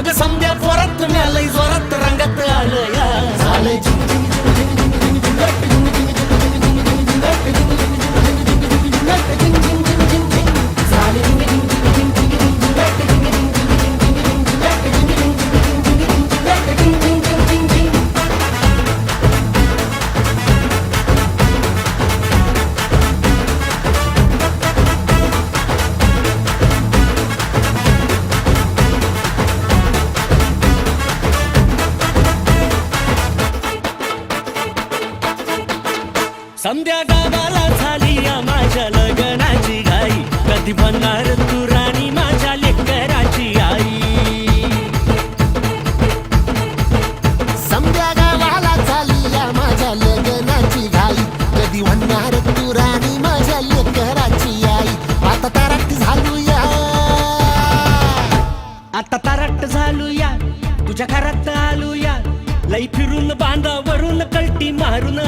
अग समद्या जोरात मिळालंय जोरात रंगात आलं या झालंय समद्या गावाला झाली या माझ्या लग्नाची घाई कधी बनणार तू राणी माझ्या लेकराची आई समद्या गावाला झाली या माझ्या लग्नाची घाई कधी म्हणणार तू राणी माझ्या लेकराची आई आता तारट झालूया आता तारट झालूया तुझ्या घरात आलूया लई फिरून बांधावरून कलटी मारून